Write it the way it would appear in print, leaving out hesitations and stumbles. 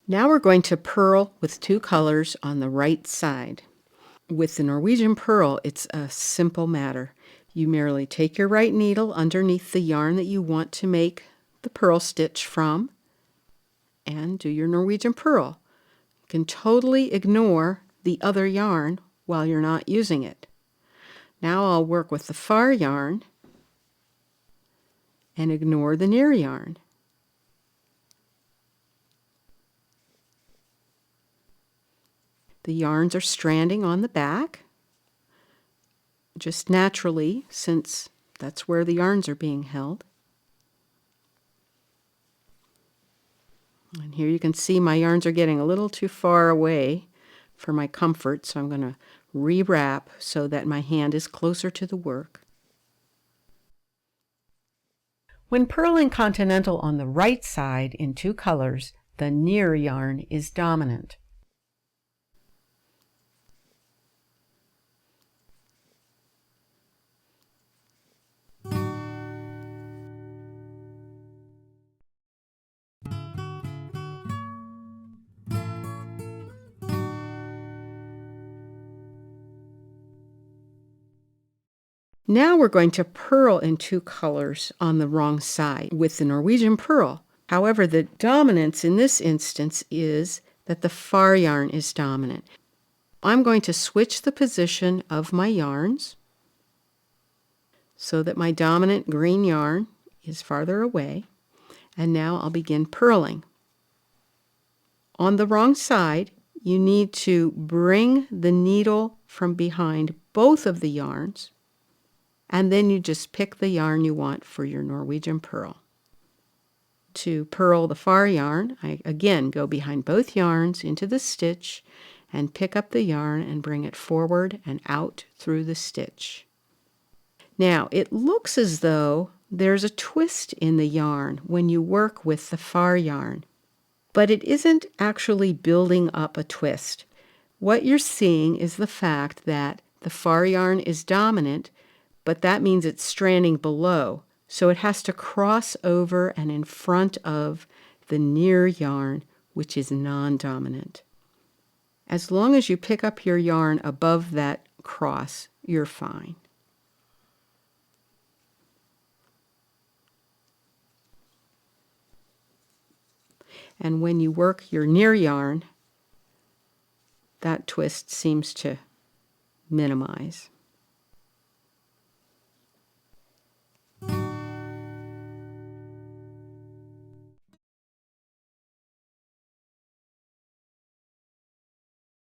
Now we're going to purl with two colors on the right side. With the Norwegian Purl, it's a simple matter. You merely take your right needle underneath the yarn that you want to make the purl stitch from and do your Norwegian Purl. You can totally ignore the other yarn while you're not using it. Now I'll work with the far yarn and ignore the near yarn. The yarns are stranding on the back, just naturally, since that's where the yarns are being held. And here you can see my yarns are getting a little too far away for my comfort, so I'm going to rewrap so that my hand is closer to the work. When purling Continental on the right side in two colors, the near yarn is dominant. Now we're going to purl in two colors on the wrong side with the Norwegian Purl. However, the dominance in this instance is that the far yarn is dominant. I'm going to switch the position of my yarns so that my dominant green yarn is farther away, and now I'll begin purling. On the wrong side, you need to bring the needle from behind both of the yarns, and then you just pick the yarn you want for your Norwegian Purl. To purl the far yarn, I again go behind both yarns into the stitch and pick up the yarn and bring it forward and out through the stitch. Now, it looks as though there's a twist in the yarn when you work with the far yarn, but it isn't actually building up a twist. What you're seeing is the fact that the far yarn is dominant, but that means it's stranding below, so it has to cross over and in front of the near yarn, which is non-dominant. As long as you pick up your yarn above that cross, you're fine. And when you work your near yarn, that twist seems to minimize.